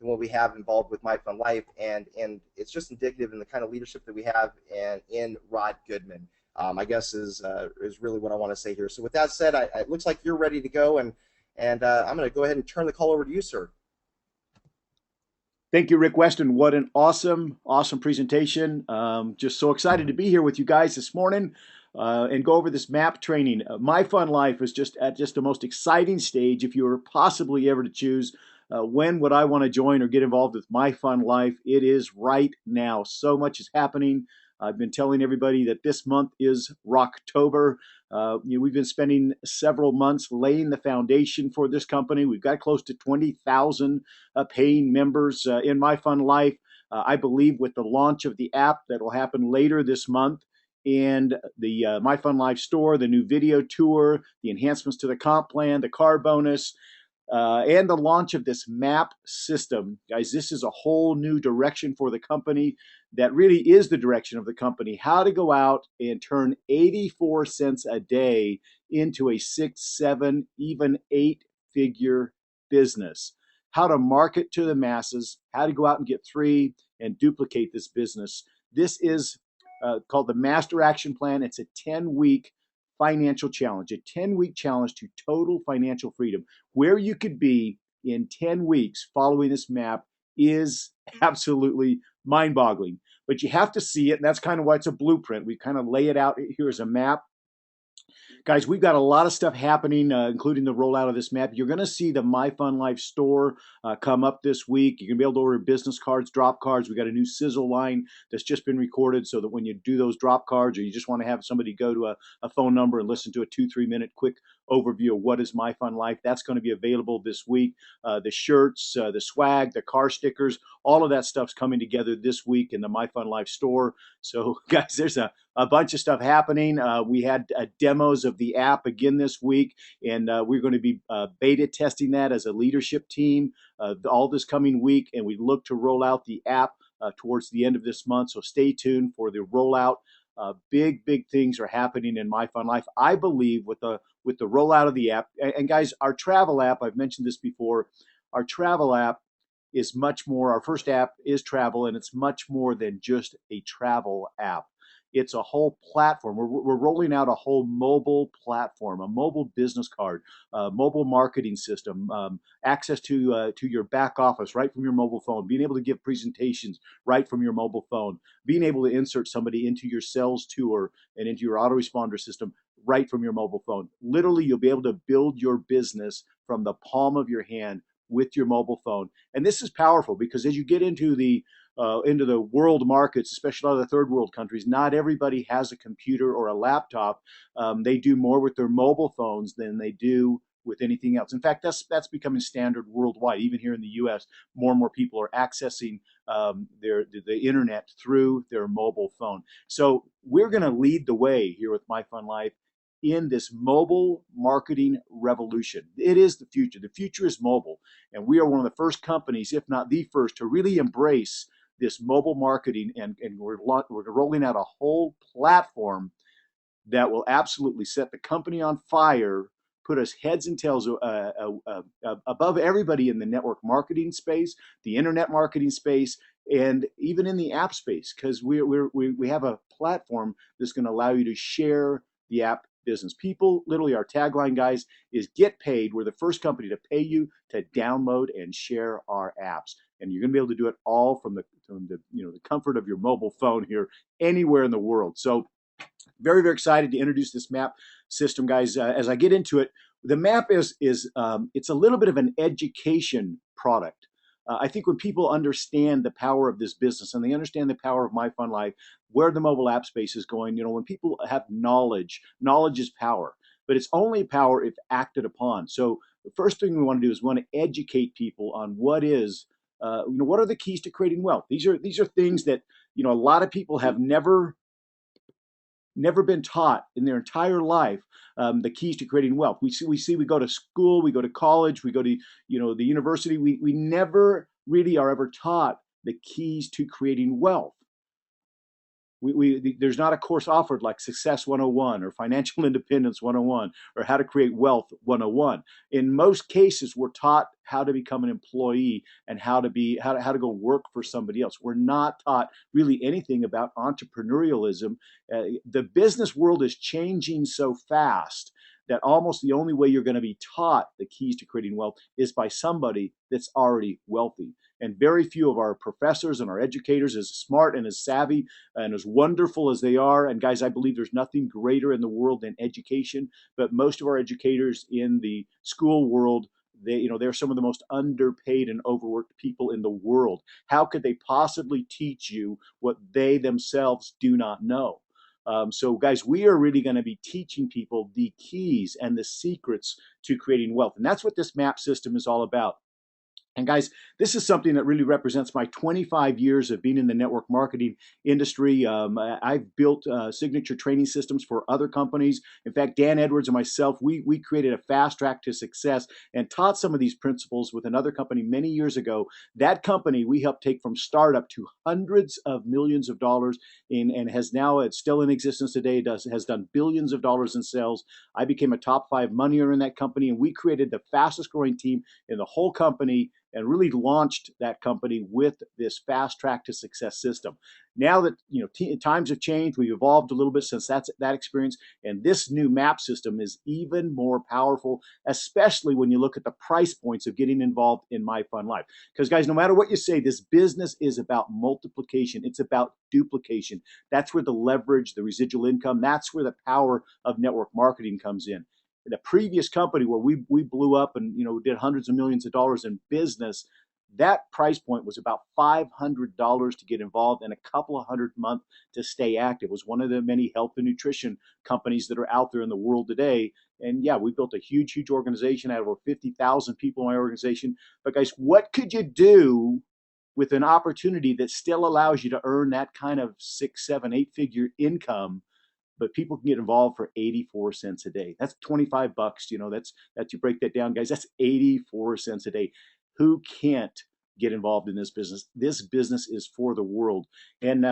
than what we have involved with MyfunLIFE, and it's just indicative in the kind of leadership that we have and in Rod Goodman. I guess is really what I want to say here. So with that said, it looks like you're ready to go, and I'm going to go ahead and turn the call over to you, sir. Thank you, Rick Weston. What an awesome, awesome presentation. Just so excited to be here with you guys this morning and go over this MAP training. MyfunLIFE is just at the most exciting stage. If you were possibly ever to choose when would I want to join or get involved with MyfunLIFE, it is right now. So much is happening. I've been telling everybody that this month is Rocktober. We've been spending several months laying the foundation for this company. We've got close to 20,000 paying members in MyfunLIFE. I believe with the launch of the app that will happen later this month, and the MyfunLIFE store, the new video tour, the enhancements to the comp plan, the car bonus, and the launch of this MAP system. Guys, this is a whole new direction for the company that really is the direction of the company. How to go out and turn 84 cents a day into a 6, 7, even 8-figure business. How to market to the masses, how to go out and get 3 and duplicate this business. This is called the Master Action Plan. It's a 10-week financial challenge, a 10-week challenge to total financial freedom. Where you could be in 10 weeks following this map is absolutely mind-boggling. But you have to see it, and that's kind of why it's a blueprint. We kind of lay it out here as a map. Guys, we've got a lot of stuff happening, including the rollout of this map. You're going to see the MyfunLIFE store come up this week. You're going to be able to order business cards, drop cards. We've got a new sizzle line that's just been recorded so that when you do those drop cards or you just want to have somebody go to a phone number and listen to a 2-3 minute quick overview of what is MyfunLIFE, that's going to be available this week. The shirts, the swag, the car stickers, all of that stuff's coming together this week in the MyfunLIFE store. So, guys, there's a bunch of stuff happening. We had demos of the app again this week, and we're going to be beta testing that as a leadership team all this coming week, and we look to roll out the app towards the end of this month. So stay tuned for the rollout. Big things are happening in MyfunLIFE. I believe with the rollout of the app, and guys, our travel app, I've mentioned this before, our travel app is much more, our first app is travel, and it's much more than just a travel app. It's a whole platform. We're rolling out a whole mobile platform, a mobile business card, mobile marketing system, access to your back office right from your mobile phone, being able to give presentations right from your mobile phone, being able to insert somebody into your sales tour and into your autoresponder system right from your mobile phone. Literally, you'll be able to build your business from the palm of your hand with your mobile phone. And this is powerful because as you get into the world markets, especially a lot of the third world countries, not everybody has a computer or a laptop. They do more with their mobile phones than they do with anything else. In fact, that's becoming standard worldwide. Even here in the U.S., more and more people are accessing the internet through their mobile phone. So we're going to lead the way here with MyfunLIFE in this mobile marketing revolution. It is the future. The future is mobile. And we are one of the first companies, if not the first, to really embrace this mobile marketing. And we're rolling out a whole platform that will absolutely set the company on fire, put us heads and tails above everybody in the network marketing space, the internet marketing space, and even in the app space, because we have a platform that's going to allow you to share the app business. People, literally our tagline, guys, is get paid. We're the first company to pay you to download and share our apps. And you're going to be able to do it all from the comfort of your mobile phone here, anywhere in the world. So very excited to introduce this MAP system, guys. As I get into it, the MAP is it's a little bit of an education product. I think when people understand the power of this business and they understand the power of MyfunLIFE, where the mobile app space is going, when people have knowledge is power, but it's only power if acted upon. So the first thing we want to do is we want to educate people on what are the keys to creating wealth. These are things that a lot of people have never been taught in their entire life. The keys to creating wealth. We go to school, we go to college, we go to the university. We never really are ever taught the keys to creating wealth. There's not a course offered like Success 101 or Financial Independence 101 or How to Create Wealth 101. In most cases, we're taught how to become an employee and how to go work for somebody else. We're not taught really anything about entrepreneurialism. The business world is changing so fast that almost the only way you're going to be taught the keys to creating wealth is by somebody that's already wealthy. And very few of our professors and our educators, as smart and as savvy and as wonderful as they are, and guys, I believe there's nothing greater in the world than education, but most of our educators in the school world, they're some of the most underpaid and overworked people in the world. How could they possibly teach you what they themselves do not know? So, guys, we are really going to be teaching people the keys and the secrets to creating wealth. And that's what this MAP system is all about. And guys, this is something that really represents my 25 years of being in the network marketing industry. I've built signature training systems for other companies. In fact, Dan Edwards and myself, we created a fast track to success and taught some of these principles with another company many years ago. That company we helped take from startup to hundreds of millions of dollars and has now, it's still in existence today, has done billions of dollars in sales. I became a top 5 money earner in that company, and we created the fastest growing team in the whole company and really launched that company with this fast track to success system. Now that times have changed, we've evolved a little bit since that experience, and this new MAP system is even more powerful, especially when you look at the price points of getting involved in MyfunLIFE. Because guys, no matter what you say, this business is about multiplication. It's about duplication. That's where the leverage, the residual income, that's where the power of network marketing comes in. The previous company where we blew up and did hundreds of millions of dollars in business, that price point was about $500 to get involved and a couple of hundred a month to stay active. It was one of the many health and nutrition companies that are out there in the world today. And yeah, we built a huge organization. I have over 50,000 people in my organization. But guys, what could you do with an opportunity that still allows you to earn that kind of 6, 7, 8-figure income, but people can get involved for 84 cents a day? That's 25 bucks. That's you break that down, guys. That's 84 cents a day. Who can't get involved in this business? This business is for the world. And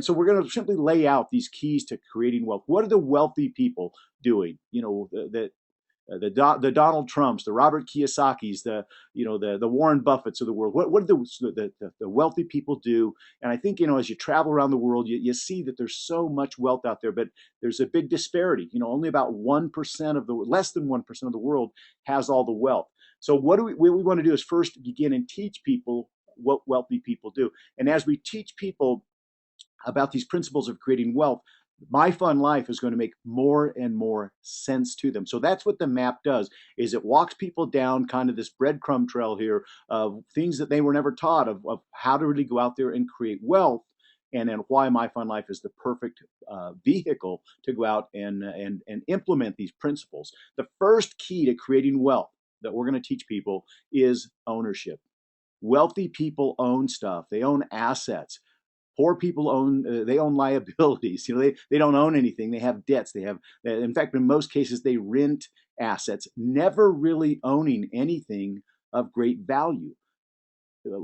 so we're going to simply lay out these keys to creating wealth. What are the wealthy people doing? The Donald Trumps, the Robert Kiyosaki's, the Warren Buffetts of the world. What do the wealthy people do? And I think as you travel around the world, you see that there's so much wealth out there, but there's a big disparity. Only about 1% of less than 1% of the world has all the wealth. So what we want to do is first begin and teach people what wealthy people do. And as we teach people about these principles of creating wealth, MyfunLIFE is going to make more and more sense to them. So that's what the MAP does, is it walks people down kind of this breadcrumb trail here of things that they were never taught of how to really go out there and create wealth, and then why MyfunLIFE is the perfect vehicle to go out and implement these principles. The first key to creating wealth that we're going to teach people is ownership. Wealthy people own stuff. They own assets. Poor people own liabilities. They don't own anything. They have debts. They have, in fact, in most cases, they rent assets, never really owning anything of great value.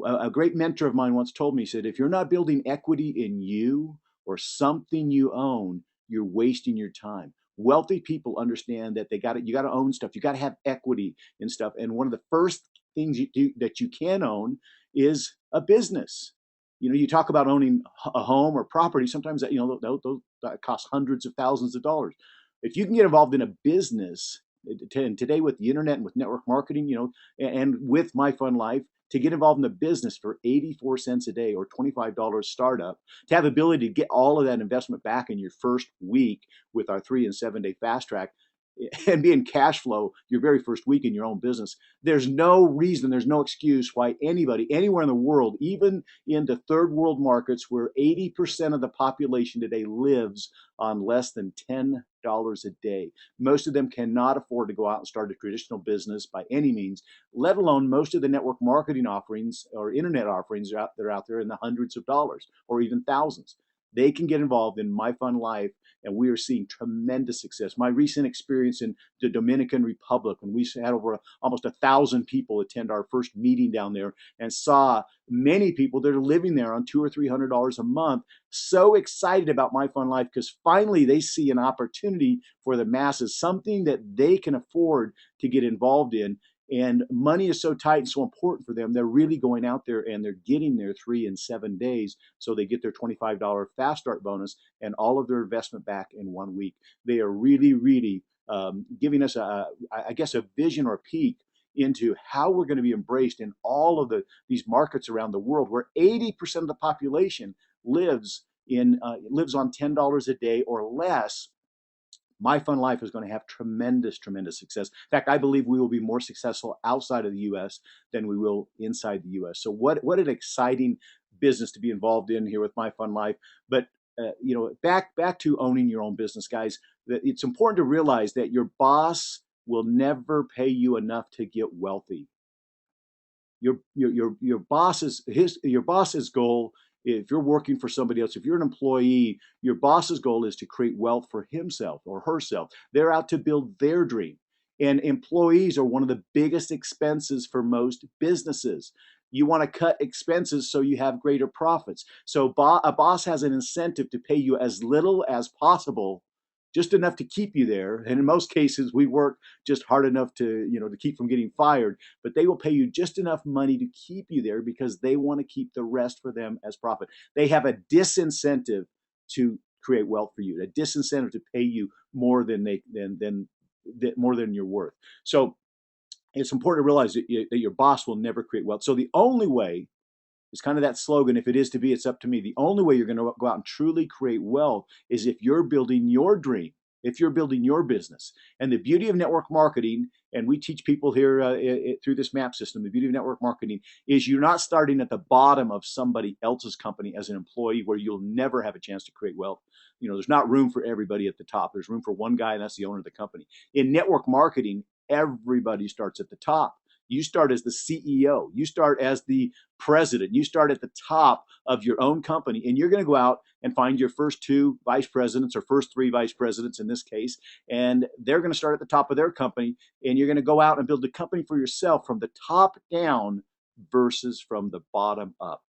A great mentor of mine once told me, he said, if you're not building equity in you or something you own, you're wasting your time. Wealthy people understand that you got to own stuff. You got to have equity in stuff. And one of the first things that you can own is a business. You talk about owning a home or property. Sometimes that costs hundreds of thousands of dollars. If you can get involved in a business, and today with the internet and with network marketing, and with MyfunLIFE, to get involved in a business for 84 cents a day or $25 startup, to have the ability to get all of that investment back in your first week with our 3 and 7 day fast track, and be in cash flow your very first week in your own business. There's no reason, there's no excuse why anybody, anywhere in the world, even in the third world markets where 80% of the population today lives on less than $10 a day. Most of them cannot afford to go out and start a traditional business by any means, let alone most of the network marketing offerings or internet offerings that are out there in the hundreds of dollars or even thousands. they can get involved in My Fun Life, and we are seeing tremendous success. My recent experience in the Dominican Republic, when we had over almost 1,000 people attend our first meeting down there, and saw many people that are living there on $200 or $300 a month, so excited about My Fun Life because finally they see an opportunity for the masses, something that they can afford to get involved in. And money is so tight and so important for them. They're really going out there and they're getting their 3 and 7 days. So they get their $25 fast start bonus and all of their investment back in 1 week. They are really, really giving us I guess, a vision or a peek into how we're going to be embraced in all of these markets around the world, where 80% of the population lives on $10 a day or less. My Fun Life is going to have tremendous, tremendous success. In fact, I believe we will be more successful outside of the U.S. than we will inside the U.S. So what an exciting business to be involved in here with My Fun Life. But back to owning your own business, guys. It's important to realize that your boss will never pay you enough to get wealthy. Your boss's goal, if you're working for somebody else, if you're an employee, your boss's goal is to create wealth for himself or herself. They're out to build their dream. And employees are one of the biggest expenses for most businesses. You want to cut expenses so you have greater profits. So a boss has an incentive to pay you as little as possible, just enough to keep you there. And in most cases, we work just hard enough to keep from getting fired, but they will pay you just enough money to keep you there because they want to keep the rest for them as profit. They have a disincentive to create wealth for you, a disincentive to pay you more than more than you're worth. So it's important to realize that your boss will never create wealth. So the only way, it's kind of that slogan, if it is to be, it's up to me. The only way you're going to go out and truly create wealth is if you're building your dream, if you're building your business. And the beauty of network marketing, and we teach people here through this MAP system, the beauty of network marketing is you're not starting at the bottom of somebody else's company as an employee where you'll never have a chance to create wealth. There's not room for everybody at the top. There's room for one guy, and that's the owner of the company. In network marketing, everybody starts at the top. You start as the CEO. You start as the president. You start at the top of your own company, and you're going to go out and find your first 2 vice presidents or first 3 vice presidents in this case, and they're going to start at the top of their company, and you're going to go out and build a company for yourself from the top down versus from the bottom up.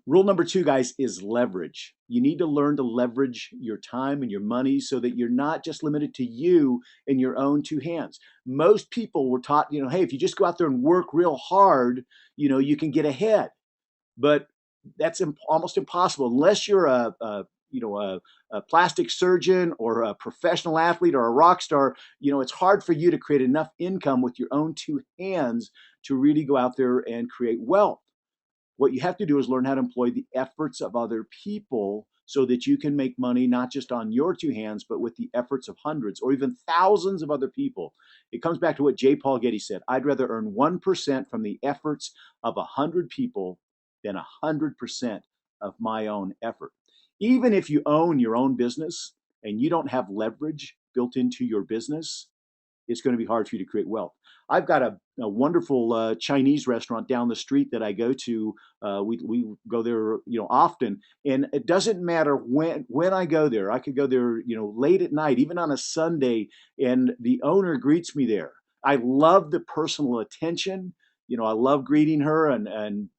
Rule number 2, guys, is leverage. You need to learn to leverage your time and your money so that you're not just limited to you and your own 2 hands. Most people were taught, hey, if you just go out there and work real hard, you can get ahead. But that's almost impossible unless you're a plastic surgeon or a professional athlete or a rock star. It's hard for you to create enough income with your own 2 hands to really go out there and create wealth. What you have to do is learn how to employ the efforts of other people so that you can make money not just on your 2 hands, but with the efforts of hundreds or even thousands of other people. It comes back to what J. Paul Getty said: I'd rather earn 1% from the efforts of 100 people than 100% of my own effort. Even if you own your own business and you don't have leverage built into your business, it's going to be hard for you to create wealth. I've got a wonderful Chinese restaurant down the street that I go to. We go there, often, and it doesn't matter when I go there. I could go there, late at night, even on a Sunday, and the owner greets me there. I love the personal attention. I love greeting her and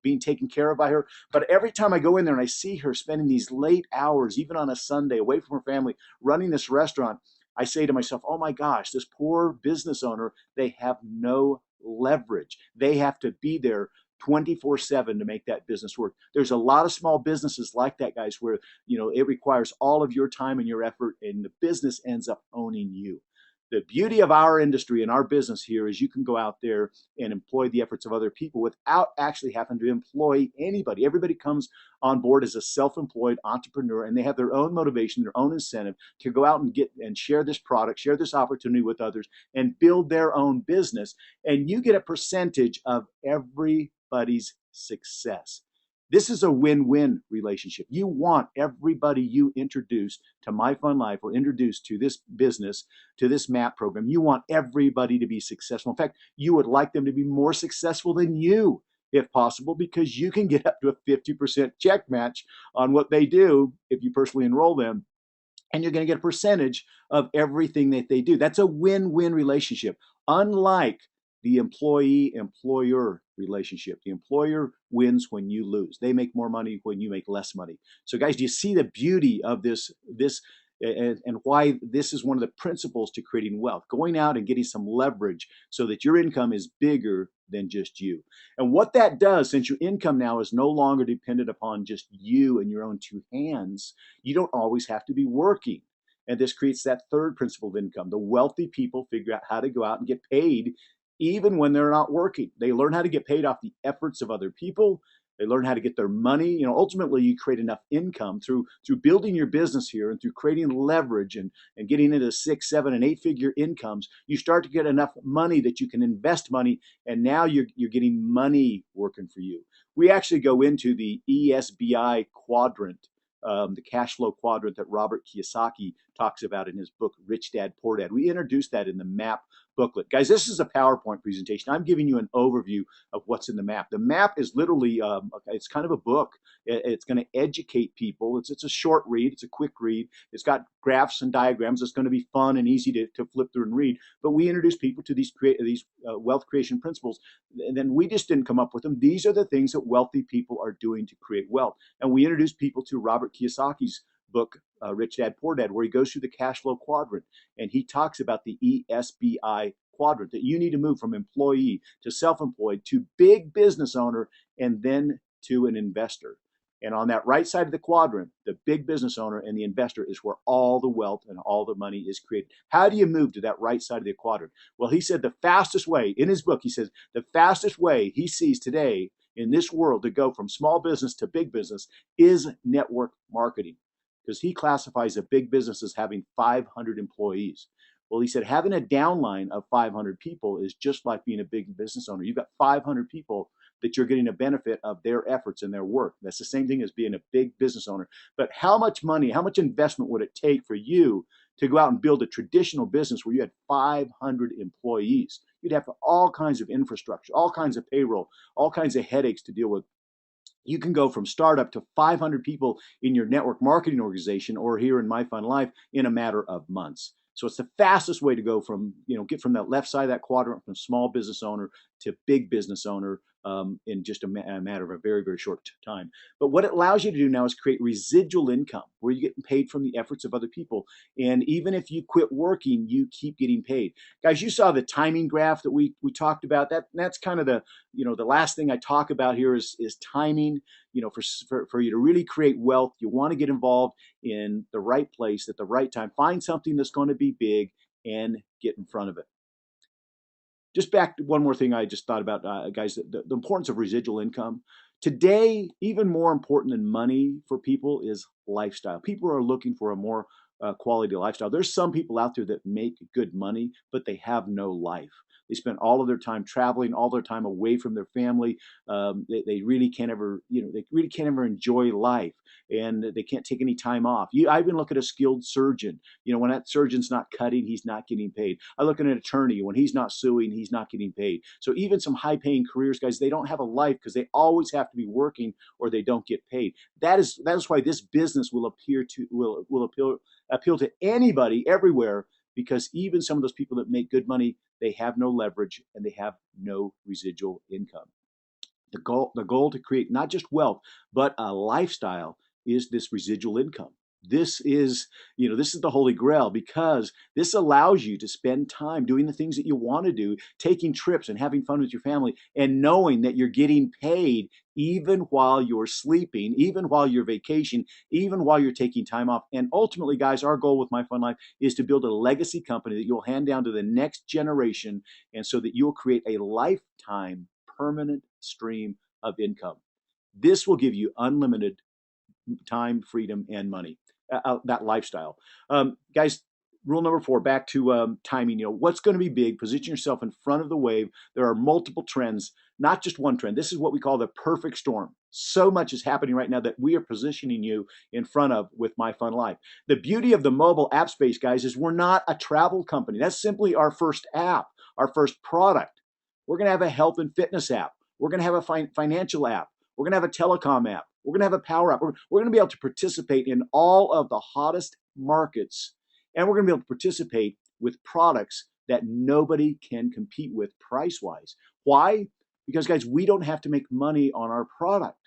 being taken care of by her. But every time I go in there and I see her spending these late hours, even on a Sunday, away from her family, running this restaurant, I say to myself, oh my gosh, this poor business owner, they have no leverage. They have to be there 24/7 to make that business work. There's a lot of small businesses like that, guys, where it requires all of your time and your effort, and the business ends up owning you. The beauty of our industry and our business here is you can go out there and employ the efforts of other people without actually having to employ anybody. Everybody comes on board as a self-employed entrepreneur, and they have their own motivation, their own incentive to go out and get and share this product, share this opportunity with others, and build their own business. And you get a percentage of everybody's success. This is a win-win relationship. You want everybody you introduce to My Fun Life or introduce to this business, to this MAP program, you want everybody to be successful. In fact, you would like them to be more successful than you. if possible, because you can get up to a 50% check match on what they do if you personally enroll them, and you're going to get a percentage of everything that they do. That's a win-win relationship. Unlike the employee-employer relationship, the employer wins when you lose. They make more money when you make less money. So, guys, do you see the beauty of this, and why this is one of the principles to creating wealth? Going out and getting some leverage so that your income is bigger than just you. And what that does, since your income now is no longer dependent upon just you and your own two hands, you don't always have to be working. And this creates that third principle of income. The wealthy people figure out how to go out and get paid even when they're not working. They learn how to get paid off the efforts of other people. They learn how to get their money. Ultimately, you create enough income through building your business here and through creating leverage and getting into 6, 7, and 8-figure incomes. You start to get enough money that you can invest money, and now you're getting money working for you. We actually go into the ESBI quadrant, the cash flow quadrant that Robert Kiyosaki talks about in his book, Rich Dad, Poor Dad. We introduced that in the MAP booklet. Guys, this is a PowerPoint presentation. I'm giving you an overview of what's in the MAP. The MAP is literally, it's kind of a book. It's going to educate people. It's a short read. It's a quick read. It's got graphs and diagrams. It's going to be fun and easy to flip through and read. But we introduce people to these wealth creation principles. And then we just didn't come up with them. These are the things that wealthy people are doing to create wealth. And we introduce people to Robert Kiyosaki's book, Rich Dad, Poor Dad, where he goes through the cash flow quadrant. And he talks about the ESBI quadrant, that you need to move from employee to self-employed to big business owner and then to an investor. And on that right side of the quadrant, the big business owner and the investor is where all the wealth and all the money is created. How do you move to that right side of the quadrant? Well, he said the fastest way, in his book, he says the fastest way he sees today in this world to go from small business to big business is network marketing, because he classifies a big business as having 500 employees. Well, he said having a downline of 500 people is just like being a big business owner. You've got 500 people that you're getting a benefit of their efforts and their work. That's the same thing as being a big business owner. But how much money, how much investment would it take for you to go out and build a traditional business where you had 500 employees? You'd have all kinds of infrastructure, all kinds of payroll, all kinds of headaches to deal with. You can go from startup to 500 people in your network marketing organization, or here in MyfunLIFE, in a matter of months. So it's the fastest way to go from, get from that left side of that quadrant, from small business owner to big business owner, in just a matter of a very, very short time. But what it allows you to do now is create residual income, where you're getting paid from the efforts of other people. And even if you quit working, you keep getting paid. Guys, you saw the timing graph that we talked about. That's kind of the last thing I talk about here is timing. For you to really create wealth, you want to get involved in the right place at the right time. Find something that's going to be big and get in front of it. Just back to one more thing I just thought about, guys, the importance of residual income. Today, even more important than money for people is lifestyle. People are looking for a more quality lifestyle. There's some people out there that make good money, but they have no life. They spend all of their time traveling, all their time away from their family. They really can't ever, they really can't ever enjoy life, and they can't take any time off. I even look at a skilled surgeon. When that surgeon's not cutting, he's not getting paid. I look at an attorney. When he's not suing, he's not getting paid. So even some high-paying careers, guys, they don't have a life because they always have to be working or they don't get paid. That is why this business will appeal to anybody everywhere, because even some of those people that make good money, they have no leverage and they have no residual income. The goal to create not just wealth, but a lifestyle is this residual income. This is the holy grail, because this allows you to spend time doing the things that you want to do, taking trips and having fun with your family, and knowing that you're getting paid even while you're sleeping, even while you're vacation, even while you're taking time off. And ultimately, guys, our goal with MyfunLIFE is to build a legacy company that you'll hand down to the next generation, and so that you'll create a lifetime permanent stream of income. This will give you unlimited time, freedom, and money. That lifestyle. Guys, rule number 4, back to timing. What's going to be big? Position yourself in front of the wave. There are multiple trends, not just one trend. This is what we call the perfect storm. So much is happening right now that we are positioning you in front of with MyfunLIFE. The beauty of the mobile app space, guys, is we're not a travel company. That's simply our first app, our first product. We're going to have a health and fitness app. We're going to have a financial app. We're going to have a telecom app. We're going to have a power app. We're going to be able to participate in all of the hottest markets, and we're going to be able to participate with products that nobody can compete with price-wise. Why? Because, guys, we don't have to make money on our product.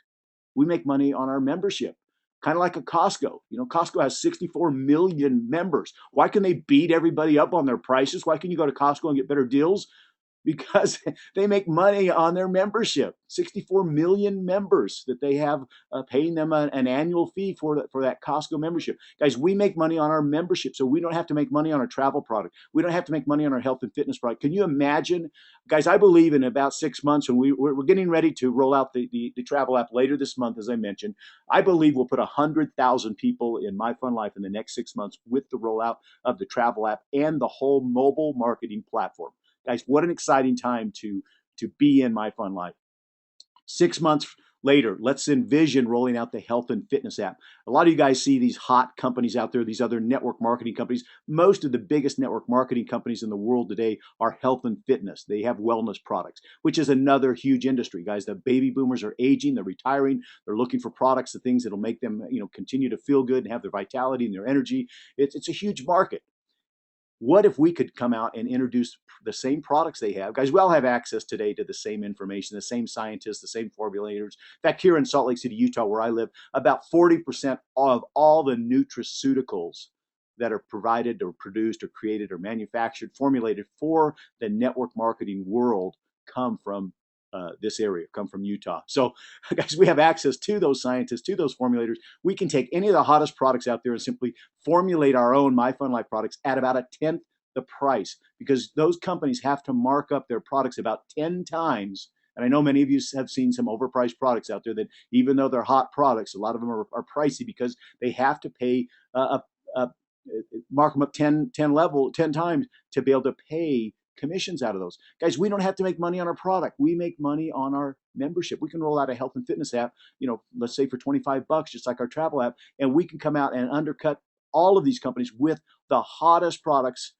We make money on our membership. Kind of like a Costco. You know, Costco has 64 million members. Why can they beat everybody up on their prices? Why can you go to Costco and get better deals? Because they make money on their membership. 64 million members that they have paying them an annual fee for that Costco membership. Guys, we make money on our membership, so we don't have to make money on our travel product. We don't have to make money on our health and fitness product. Can you imagine? Guys, I believe in about 6 months, and we're getting ready to roll out the travel app later this month, as I mentioned. I believe we'll put 100,000 people in MyfunLIFE in the next 6 months with the rollout of the travel app and the whole mobile marketing platform. Guys, what an exciting time to be in MyfunLIFE. 6 months later, let's envision rolling out the health and fitness app. A lot of you guys see these hot companies out there, these other network marketing companies. Most of the biggest network marketing companies in the world today are health and fitness. They have wellness products, which is another huge industry. Guys, the baby boomers are aging, they're retiring, they're looking for products, the things that'll make them, continue to feel good and have their vitality and their energy. It's a huge market. What if we could come out and introduce the same products they have? Guys, we all have access today to the same information, the same scientists, the same formulators. In fact, here in Salt Lake City, Utah, where I live, about 40% of all the nutraceuticals that are provided or produced or created or manufactured, formulated for the network marketing world come from this area, come from Utah. So, guys, we have access to those scientists, to those formulators. We can take any of the hottest products out there and simply formulate our own MyfunLIFE products at about a tenth the price, because those companies have to mark up their products about 10 times. And I know many of you have seen some overpriced products out there that, even though they're hot products, a lot of them are pricey because they have to pay mark them up 10 times to be able to pay commissions out of those. Guys, we don't have to make money on our product. We make money on our membership. We can roll out a health and fitness app, let's say for $25, just like our travel app, and we can come out and undercut all of these companies with the hottest products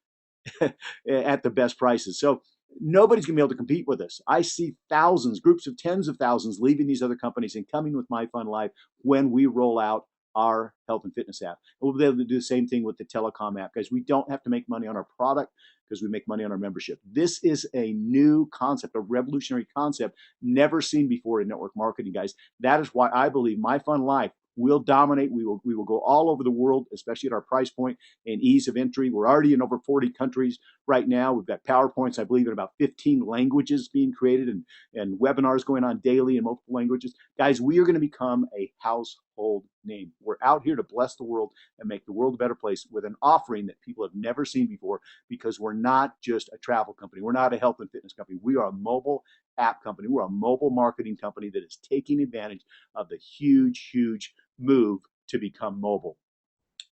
at the best prices. So nobody's going to be able to compete with us. I see thousands, groups of tens of thousands leaving these other companies and coming with MyfunLIFE when we roll out our health and fitness app. And we'll be able to do the same thing with the telecom app, guys. We don't have to make money on our product because we make money on our membership. This is a new concept, a revolutionary concept never seen before in network marketing, guys. That is why I believe MyfunLIFE will dominate. We will go all over the world, especially at our price point and ease of entry. We're already in over 40 countries right now. We've got PowerPoints, I believe, in about 15 languages being created and webinars going on daily in multiple languages. Guys, we are going to become a household name. We're out here to bless the world and make the world a better place with an offering that people have never seen before, because we're not just a travel company. We're not a health and fitness company. We are a mobile app company. We're a mobile marketing company that is taking advantage of the huge move to become mobile.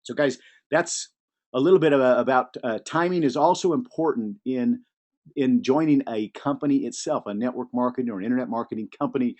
So, guys, that's a little bit about timing is also important in joining a company itself, a network marketing or an internet marketing company.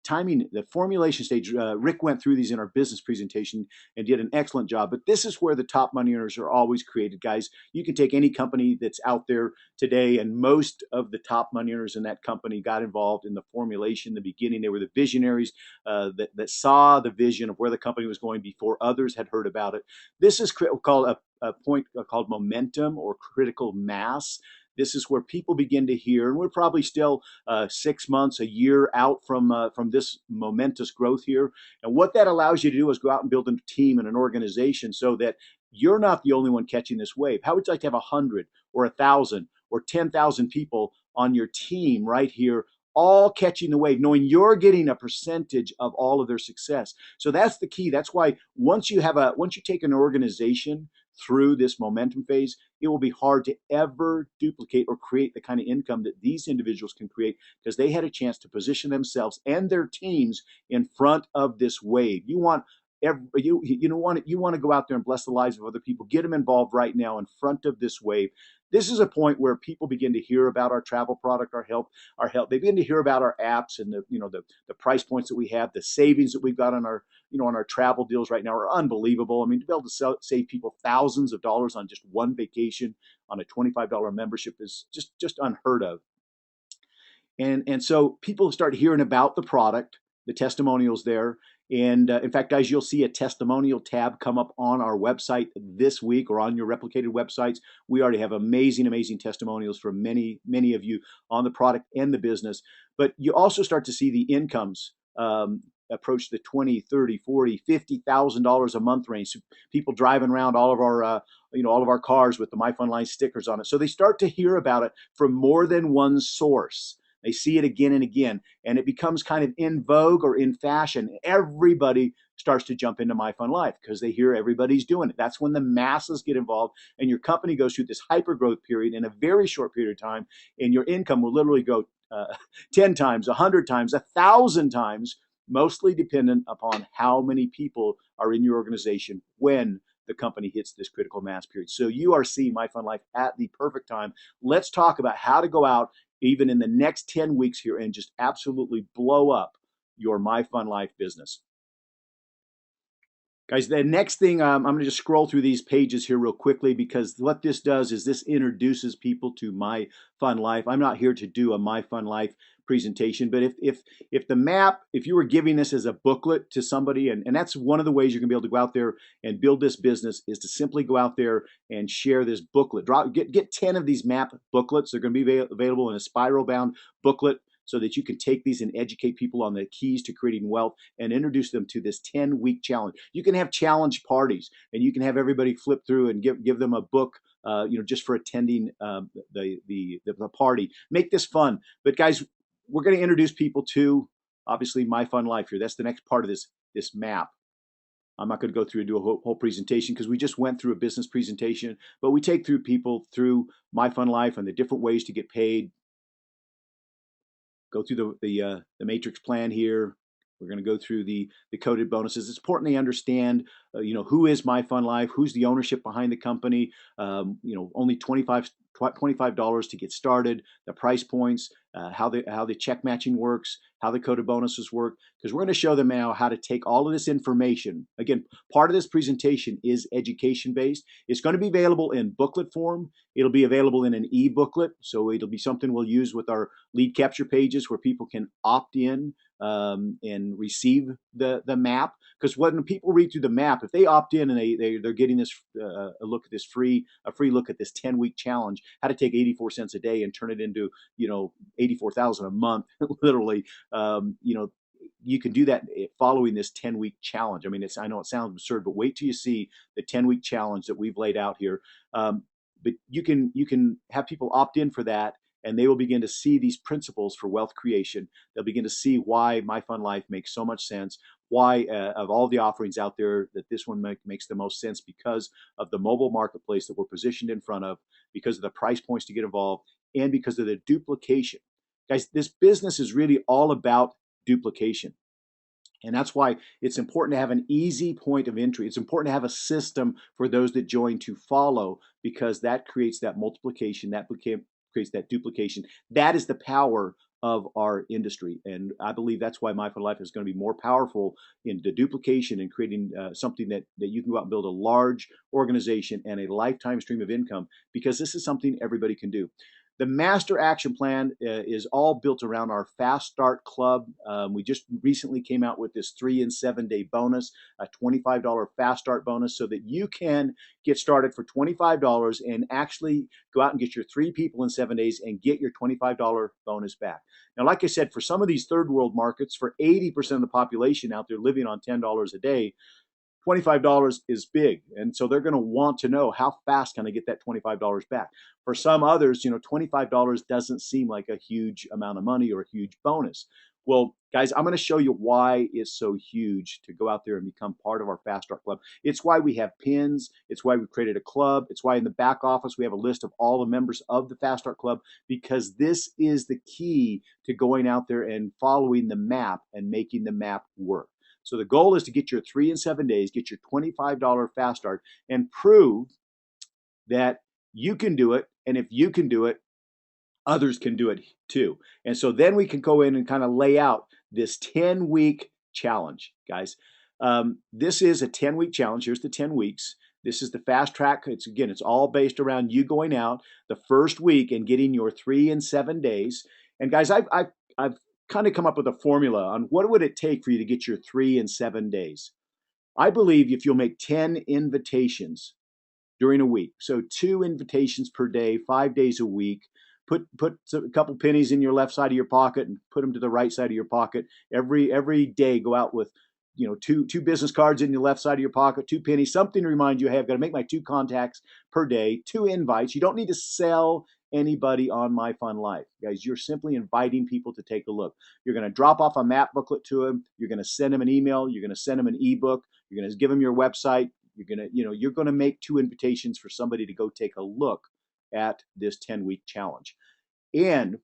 Timing, the formulation stage, Rick went through these in our business presentation and did an excellent job. But this is where the top money earners are always created, guys. You can take any company that's out there today, and most of the top money earners in that company got involved in the formulation in the beginning. They were the visionaries that saw the vision of where the company was going before others had heard about it. This is called a point called momentum or critical mass. This is where people begin to hear, and we're probably still 6 months, a year out from this momentous growth here. And what that allows you to do is go out and build a team and an organization so that you're not the only one catching this wave. How would you like to have 100 or 1,000 or 10,000 people on your team right here, all catching the wave, knowing you're getting a percentage of all of their success? So that's the key. That's why once you take an organization through this momentum phase, it will be hard to ever duplicate or create the kind of income that these individuals can create, because they had a chance to position themselves and their teams in front of this wave. You want to go out there and bless the lives of other people. Get them involved right now in front of this wave. This is a point where people begin to hear about our travel product, our health. They begin to hear about our apps and the price points that we have, the savings that we've got on our travel deals right now are unbelievable. I mean, to be able to save people thousands of dollars on just one vacation on a $25 membership is just unheard of. And so people start hearing about the product, the testimonials there. And in fact, guys, you'll see a testimonial tab come up on our website this week or on your replicated websites. We already have amazing, amazing testimonials from many, many of you on the product and the business. But you also start to see the incomes approach the 20, 30, 40, $50,000 a month range. So people driving around all of our all of our cars with the MyfunLife stickers on it. So they start to hear about it from more than one source. They see it again and again, and it becomes kind of in vogue or in fashion. Everybody starts to jump into MyfunLife because they hear everybody's doing it. That's when the masses get involved, and your company goes through this hyper growth period in a very short period of time, and your income will literally go 10 times, 100 times, 1,000 times, mostly dependent upon how many people are in your organization when the company hits this critical mass period. So you are seeing MyfunLife at the perfect time. Let's talk about how to go out even in the next 10 weeks here and just absolutely blow up your MyfunLife business. Guys, the next thing, I'm going to just scroll through these pages here real quickly, because what this does is this introduces people to MyfunLife. I'm not here to do a MyfunLife presentation, but if the map, if you were giving this as a booklet to somebody, and that's one of the ways you're going to be able to go out there and build this business, is to simply go out there and share this booklet. Get 10 of these map booklets. They're going to be available in a spiral bound booklet, so that you can take these and educate people on the keys to creating wealth and introduce them to this 10-week challenge. You can have challenge parties, and you can have everybody flip through and give them a book, just for attending the party. Make this fun. But guys, we're going to introduce people to, obviously, MyfunLife here. That's the next part of this map. I'm not going to go through and do a whole presentation because we just went through a business presentation, but we take through people through MyfunLife and the different ways to get paid. Go through the matrix plan here. We're going to go through the coded bonuses. It's important they understand, who is MyfunLife, who's the ownership behind the company. Only $25 to get started. The price points, how the check matching works, how the coded bonuses work. Because we're going to show them now how to take all of this information. Again, part of this presentation is education based. It's going to be available in booklet form. It'll be available in an e-booklet, so it'll be something we'll use with our lead capture pages where people can opt in and receive the map. Because when people read through the map, if they opt in and they're getting this a free look at this 10-week challenge, how to take 84 cents a day and turn it into 84,000 a month, literally. You can do that following this 10-week challenge. I mean, I know it sounds absurd, but wait till you see the 10-week challenge that we've laid out here. But you can have people opt in for that, and they will begin to see these principles for wealth creation. They'll begin to see why MyfunLife makes so much sense, why of all the offerings out there that this one makes the most sense, because of the mobile marketplace that we're positioned in front of, because of the price points to get involved, and because of the duplication. Guys, this business is really all about duplication. And that's why it's important to have an easy point of entry. It's important to have a system for those that join to follow, because that creates that multiplication, that creates that duplication. That is the power of our industry. And I believe that's why MyfunLife is going to be more powerful in the duplication and creating something that you can go out and build a large organization and a lifetime stream of income, because this is something everybody can do. The master action plan is all built around our Fast Start Club. We just recently came out with this 3 and 7 day bonus, a $25 Fast Start bonus, so that you can get started for $25 and actually go out and get your 3 people in 7 days and get your $25 bonus back. Now, like I said, for some of these third world markets, for 80% of the population out there living on $10 a day, $25 is big. And so they're going to want to know, how fast can I get that $25 back? For some others, $25 doesn't seem like a huge amount of money or a huge bonus. Well, guys, I'm going to show you why it's so huge to go out there and become part of our Fast Start Club. It's why we have pins. It's why we've created a club. It's why in the back office we have a list of all the members of the Fast Start Club, because this is the key to going out there and following the map and making the map work. So the goal is to get your 3 and 7 days, get your $25 Fast Start, and prove that you can do it. And if you can do it, others can do it too. And so then we can go in and kind of lay out this 10-week challenge, guys. This is a 10-week challenge. Here's the 10 weeks. This is the fast track. It's all based around you going out the first week and getting your 3 and 7 days. And guys, I've kind of come up with a formula on what would it take for you to get your 3 and 7 days. I believe if you'll make 10 invitations during a week. So 2 invitations per day, 5 days a week. Put a couple pennies in your left side of your pocket and put them to the right side of your pocket. Every day, go out with two business cards in your left side of your pocket, 2 pennies, something to remind you, hey, I've got to make my 2 contacts per day, 2 invites. You don't need to sell anybody on MyfunLIFE, guys. You're simply inviting people to take a look. You're going to drop off a map booklet to them. You're going to send them an email. You're going to send them an ebook. You're going to give them your website. You're going to make 2 invitations for somebody to go take a look at this 10-week challenge. And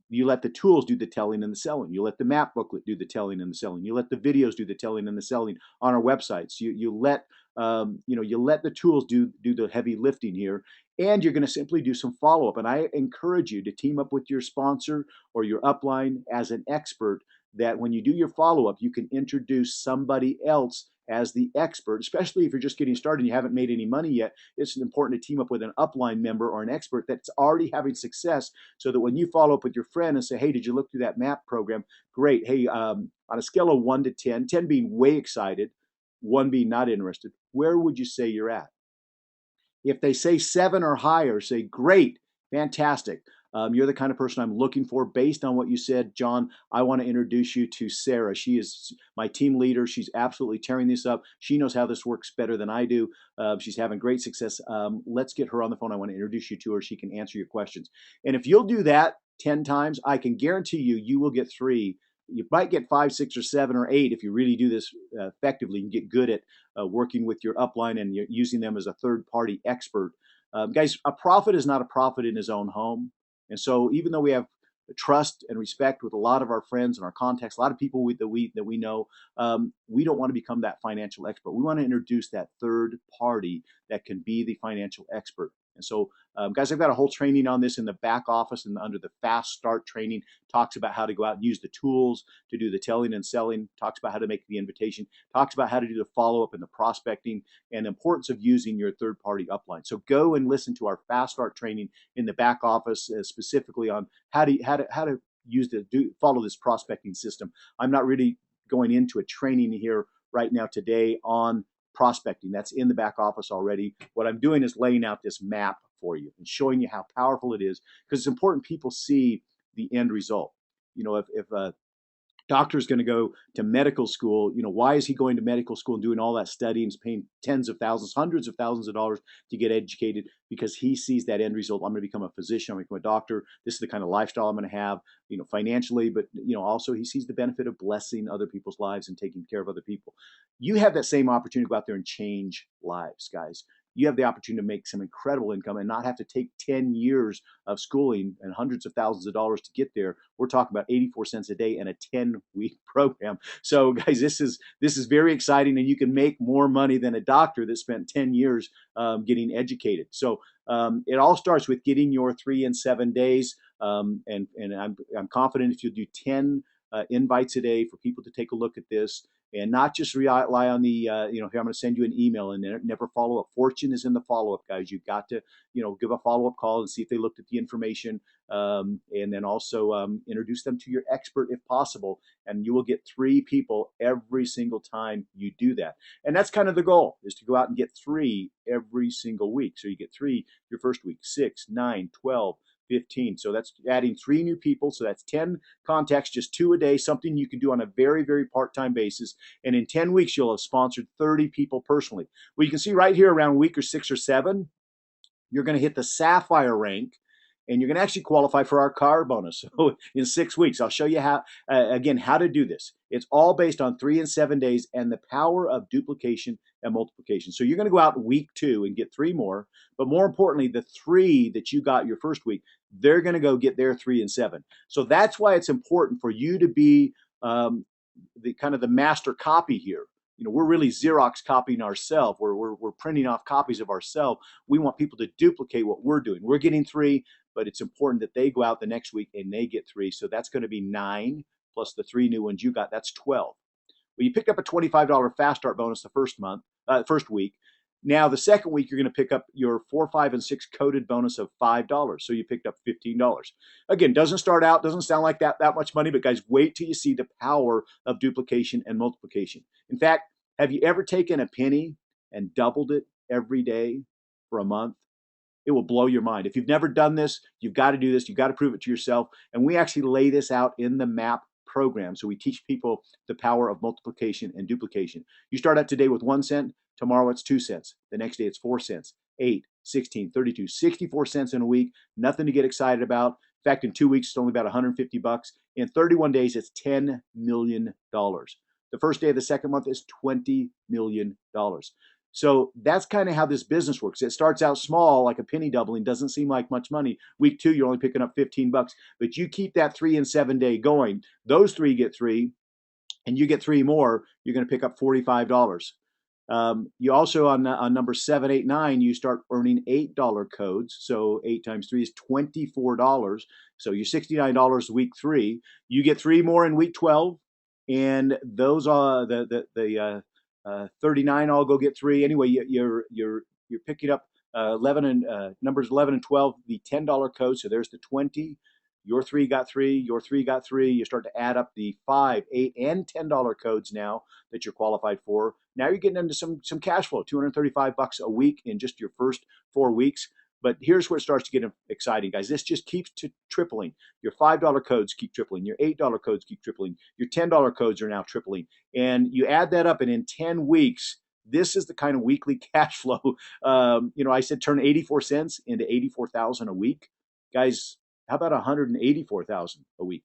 you let the tools do the telling and the selling. You let the map booklet do the telling and the selling. You let the videos do the telling and the selling on our websites. You let the tools do the heavy lifting here, and you're going to simply do some follow up. And I encourage you to team up with your sponsor or your upline as an expert. That when you do your follow up, you can introduce somebody else as the expert, especially if you're just getting started and you haven't made any money yet. It's important to team up with an upline member or an expert that's already having success, so that when you follow up with your friend and say, hey, did you look through that MAP program? Great. Hey, on a scale of 1 to 10, 10 being way excited, 1 being not interested, where would you say you're at? If they say 7 or higher, say, great, fantastic. You're the kind of person I'm looking for. Based on what you said, John, I want to introduce you to Sarah. She is my team leader. She's absolutely tearing this up. She knows how this works better than I do. She's having great success. Let's get her on the phone. I want to introduce you to her. She can answer your questions. And if you'll do that 10 times, I can guarantee you will get 3. You might get 5, 6, or 7, or 8 if you really do this effectively and get good at working with your upline and you're using them as a third-party expert. Guys, a prophet is not a prophet in his own home. And so even though we have trust and respect with a lot of our friends and our contacts, a lot of people that we know, we don't want to become that financial expert. We want to introduce that third party that can be the financial expert. And so, guys, I've got a whole training on this in the back office, and under the Fast Start training, talks about how to go out and use the tools to do the telling and selling, talks about how to make the invitation, talks about how to do the follow-up and the prospecting, and the importance of using your third-party upline. So go and listen to our Fast Start training in the back office, specifically on how to follow this prospecting system. I'm not really going into a training here right now today on prospecting. That's in the back office already. What I'm doing is laying out this map for you and showing you how powerful it is, because it's important people see the end result. If a doctor is going to go to medical school, why is he going to medical school and doing all that studying, paying tens of thousands, hundreds of thousands of dollars to get educated? Because he sees that end result. I'm going to become a physician. I'm going to become a doctor. This is the kind of lifestyle I'm going to have, financially, but also he sees the benefit of blessing other people's lives and taking care of other people. You have that same opportunity to go out there and change lives, guys. You have the opportunity to make some incredible income and not have to take 10 years of schooling and hundreds of thousands of dollars to get there. We're talking about 84 cents a day and a 10-week program. So guys, this is very exciting, and you can make more money than a doctor that spent 10 years getting educated. So it all starts with getting your 3 and 7 days. And I'm confident if you do 10 invites a day for people to take a look at this, and not just rely on the, here, I'm going to send you an email and never follow up. Fortune is in the follow up, guys. You've got to, give a follow up call and see if they looked at the information, and then also introduce them to your expert if possible. And you will get 3 people every single time you do that. And that's kind of the goal, is to go out and get 3 every single week. So you get 3 your first week, 6, 9, 12, 15. So that's adding 3 new people. So that's 10 contacts, just 2 a day, something you can do on a very, very part-time basis. And in 10 weeks, you'll have sponsored 30 people personally. Well, you can see right here around week or 6 or 7, you're going to hit the Sapphire rank, and you're going to actually qualify for our car bonus. So in 6 weeks, I'll show you how to do this. It's all based on 3 and 7 days and the power of duplication and multiplication. So you're going to go out in week 2 and get 3 more, but more importantly, the 3 that you got your first week, they're going to go get their 3 and 7. So that's why it's important for you to be the master copy here. We're really Xerox copying ourselves. We're printing off copies of ourselves. We want people to duplicate what we're doing. We're getting 3, but it's important that they go out the next week and they get 3. So that's going to be 9 plus the 3 new ones you got. That's 12. Well, you picked up a $25 Fast Start bonus the first week. Now, the second week, you're going to pick up your 4, 5, and 6 coded bonus of $5. So you picked up $15. Again, doesn't start out, doesn't sound like that much money, but guys, wait till you see the power of duplication and multiplication. In fact, have you ever taken a penny and doubled it every day for a month? It will blow your mind. If you've never done this, you've got to do this. You've got to prove it to yourself. And we actually lay this out in the MAP program. So we teach people the power of multiplication and duplication. You start out today with 1 cent. Tomorrow it's 2 cents. The next day it's 4 cents, 8, 16, 32, 64 cents in a week. Nothing to get excited about. In fact, in 2 weeks, it's only about 150 bucks. In 31 days, it's $10 million. The first day of the second month is $20 million. So that's kind of how this business works. It starts out small, like a penny doubling, doesn't seem like much money. Week 2, you're only picking up 15 bucks, but you keep that 3 and 7 day going. Those 3 get 3, and you get 3 more, you're going to pick up $45. You also on number 7, 8, 9, you start earning $8 codes. So 8 times 3 is $24. So you're $69 week 3. You get 3 more in week 12, and those are the 39. I'll go get 3 anyway. You're picking up 11 and numbers 11 and 12, the $10 code. So there's the 20. Your 3 got 3. Your 3 got 3. You start to add up the 5, 8, and $10 codes now that you're qualified for. Now you're getting into some cash flow, 235 bucks a week in just your first 4 weeks. But here's where it starts to get exciting, guys. This just keeps tripling. Your $5 codes keep tripling. Your $8 codes keep tripling. Your $10 codes are now tripling. And you add that up, and in 10 weeks, this is the kind of weekly cash flow. I said turn 84 cents into 84,000 a week. Guys, how about 184,000 a week?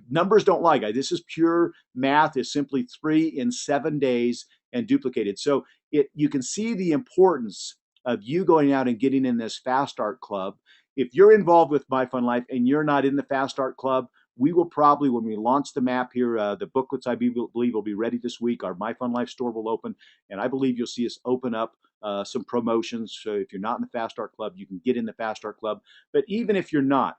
Numbers don't lie, guys. This is pure math. It's simply 3 in 7 days and duplicated. So you can see the importance of you going out and getting in this Fast Start Club. If you're involved with MyfunLIFE and you're not in the Fast Start Club, we will probably, when we launch the MAP here, the booklets I believe will be ready this week. Our MyfunLIFE store will open, and I believe you'll see us open up some promotions. So if you're not in the Fast Start Club, you can get in the Fast Start Club. But even if you're not,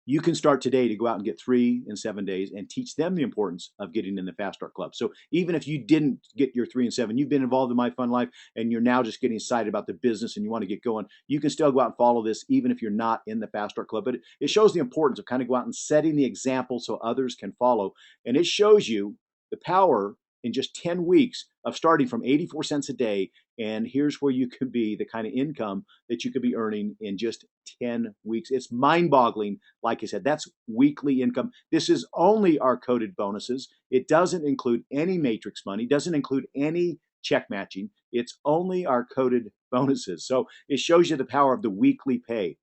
you can start today to go out and get 3 in 7 days and teach them the importance of getting in the Fast Start Club. So even if you didn't get your 3 and 7, you've been involved in MyfunLIFE and you're now just getting excited about the business and you want to get going, you can still go out and follow this even if you're not in the Fast Start Club. But it shows the importance of kind of go out and setting the example so others can follow. And it shows you the power in just 10 weeks of starting from 84 cents a day. And here's where you could be, the kind of income that you could be earning in just 10 weeks. It's mind boggling. Like I said, that's weekly income. This is only our coded bonuses. It doesn't include any matrix money, doesn't include any check matching. It's only our coded bonuses. So it shows you the power of the weekly pay.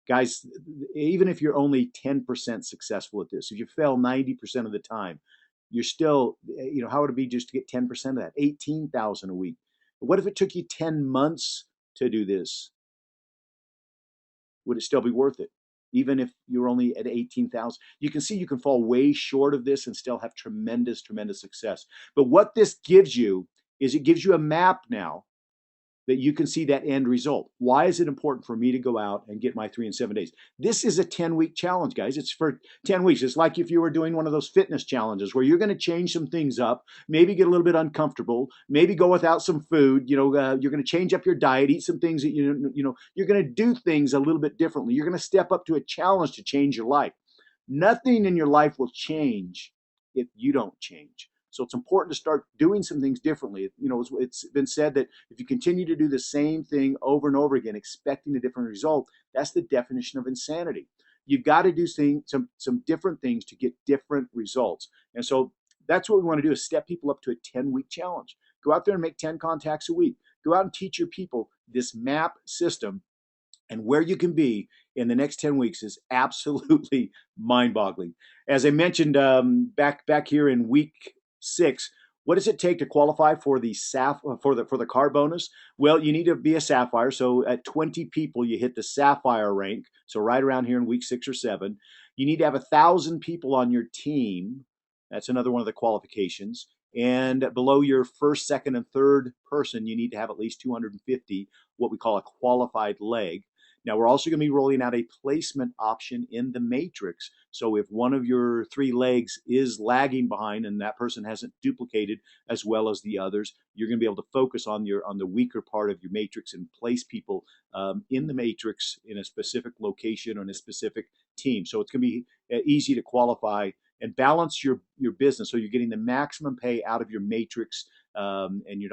Guys, even if you're only 10% successful at this, if you fail 90% of the time, you're still, how would it be just to get 10% of that? 18,000 a week. What if it took you 10 months to do this? Would it still be worth it? Even if you're only at 18,000, you can see you can fall way short of this and still have tremendous, tremendous success. But what this gives you is it gives you a map now that you can see that end result. Why is it important for me to go out and get my 3 and 7 days? This is a 10-week challenge, guys. It's for 10 weeks. It's like if you were doing one of those fitness challenges where you're going to change some things up, maybe get a little bit uncomfortable, maybe go without some food. You're going to change up your diet, eat some things that you're going to do things a little bit differently. You're going to step up to a challenge to change your life. Nothing in your life will change if you don't change. So it's important to start doing some things differently. It's been said that if you continue to do the same thing over and over again, expecting a different result, that's the definition of insanity. You've got to do some different things to get different results. And so that's what we want to do, is step people up to a 10-week challenge. Go out there and make 10 contacts a week. Go out and teach your people this MAP system, and where you can be in the next 10 weeks is absolutely mind-boggling. As I mentioned back here in week 6, what does it take to qualify for the for the car bonus? Well, you need to be a Sapphire. So at 20 people, you hit the Sapphire rank. So right around here in week 6 or 7, you need to have 1,000 people on your team. That's another one of the qualifications. And below your first, second, and third person, you need to have at least 250, what we call a qualified leg. Now, we're also going to be rolling out a placement option in the matrix. So if one of your three legs is lagging behind and that person hasn't duplicated as well as the others, you're going to be able to focus on the weaker part of your matrix and place people in the matrix in a specific location or in a specific team. So it's going to be easy to qualify and balance your business so you're getting the maximum pay out of your matrix, and you're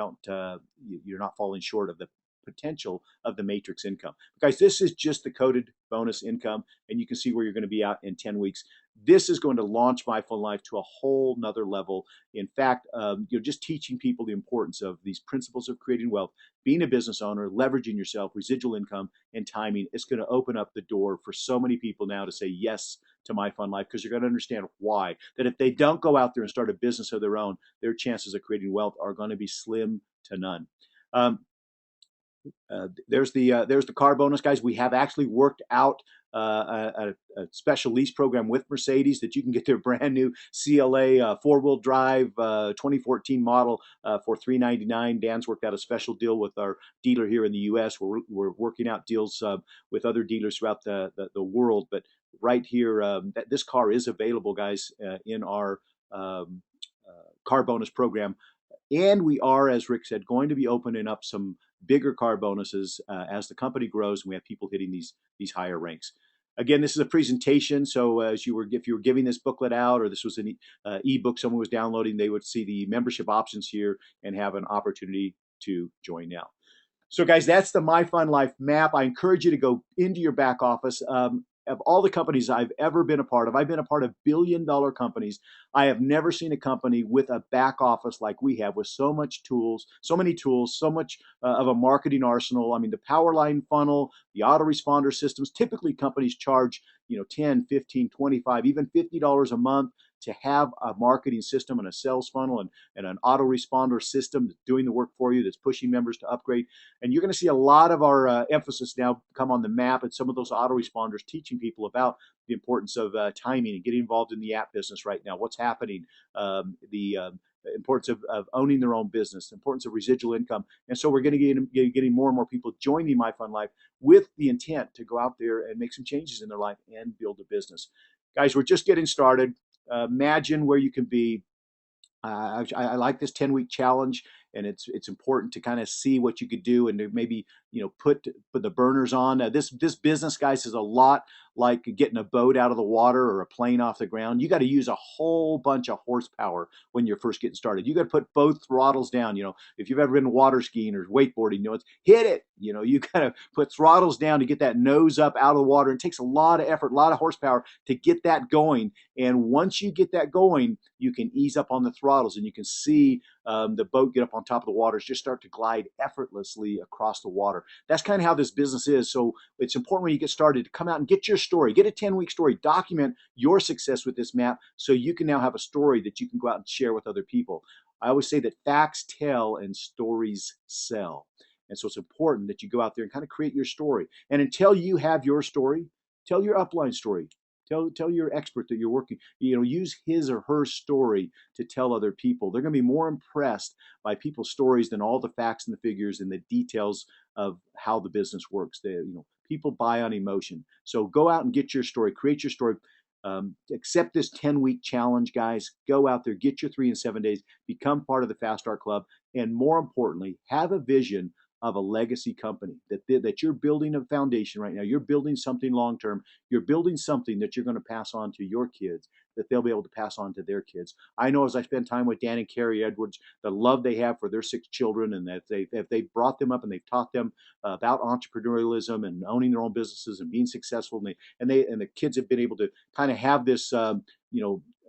not falling short of the potential of the matrix income. Guys, this is just the coded bonus income, and you can see where you're going to be at in 10 weeks. This is going to launch MyfunLIFE to a whole nother level. In fact, you're just teaching people the importance of these principles of creating wealth, being a business owner, leveraging yourself, residual income, and timing. It's going to open up the door for so many people now to say yes to MyfunLIFE, because you're going to understand why. That if they don't go out there and start a business of their own, their chances of creating wealth are going to be slim to none. There's the car bonus, guys. We have actually worked out a special lease program with Mercedes that you can get their brand new CLA four-wheel drive 2014 model for $399. Dan's worked out a special deal with our dealer here in the U.S. We're working out deals with other dealers throughout the world, but right here, this car is available, guys, in our car bonus program. And we are, as Rick said, going to be opening up some bigger car bonuses as the company grows and we have people hitting these higher ranks. Again, this is a presentation, so if you were giving this booklet out, or this was an ebook someone was downloading, they would see the membership options here and have an opportunity to join now. So guys, that's the MyfunLIFE map. I encourage you to go into your back office. Of all the companies I've ever been a part of, I've been a part of billion-dollar companies. I have never seen a company with a back office like we have, with so many tools, so much of a marketing arsenal. I mean, the power line funnel, the autoresponder systems. Typically, companies charge 10, 15, 25, even $50 a month to have a marketing system and a sales funnel and an autoresponder system that's doing the work for you, that's pushing members to upgrade. And you're going to see a lot of our emphasis now come on the map and some of those autoresponders, teaching people about the importance of timing and getting involved in the app business right now, what's happening, the importance of owning their own business, the importance of residual income. And so we're going to be getting more and more people joining MyfunLIFE with the intent to go out there and make some changes in their life and build a business. Guys, we're just getting started. Imagine where you can be. I like this 10-week challenge, and it's important to kind of see what you could do and to maybe put the burners on. This business, guys, is a lot like getting a boat out of the water or a plane off the ground. You got to use a whole bunch of horsepower when you're first getting started. You got to put both throttles down. If you've ever been water skiing or wakeboarding, it's hit it. You got to put throttles down to get that nose up out of the water. It takes a lot of effort, a lot of horsepower to get that going. And once you get that going, you can ease up on the throttles and you can see the boat get up on top of the waters, just start to glide effortlessly across the water. That's kind of how this business is. So it's important when you get started to come out and get your story, get a 10-week story, document your success with this map so you can now have a story that you can go out and share with other people. I always say that facts tell and stories sell. And so it's important that you go out there and kind of create your story. And until you have your story, tell your upline story. Tell your expert that you're working, use his or her story to tell other people. They're going to be more impressed by people's stories than all the facts and the figures and the details of how the business works. People buy on emotion. So go out and get your story, create your story. Accept this 10-week challenge, guys. Go out there, get your 3 and 7 days, become part of the Fast Start Club, and more importantly, have a vision of a legacy company, that you're building a foundation right now. You're building something long-term. You're building something that you're going to pass on to your kids, that they'll be able to pass on to their kids. I know, as I spend time with Dan and Carrie Edwards, the love they have for their 6 children, and that they've brought them up and they've taught them about entrepreneurialism and owning their own businesses and being successful. And the kids have been able to kind of have this,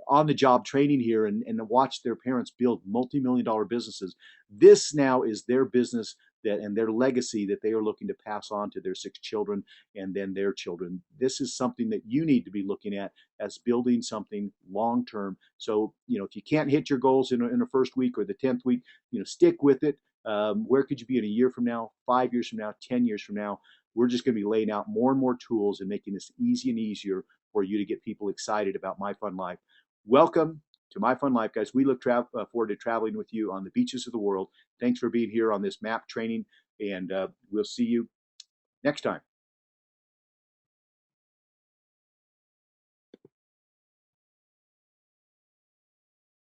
on-the-job training here and watch their parents build multi-million-dollar businesses. This now is their business and their legacy that they are looking to pass on to their 6 children and then their children. This is something that you need to be looking at as building something long-term. So, if you can't hit your goals in the first week or the 10th week, stick with it. Where could you be in a year from now, 5 years from now, 10 years from now? We're just going to be laying out more and more tools and making this easy and easier for you to get people excited about MyfunLIFE. Welcome to MyfunLIFE, guys. We look forward to traveling with you on the beaches of the world. Thanks for being here on this MAP training, and we'll see you next time.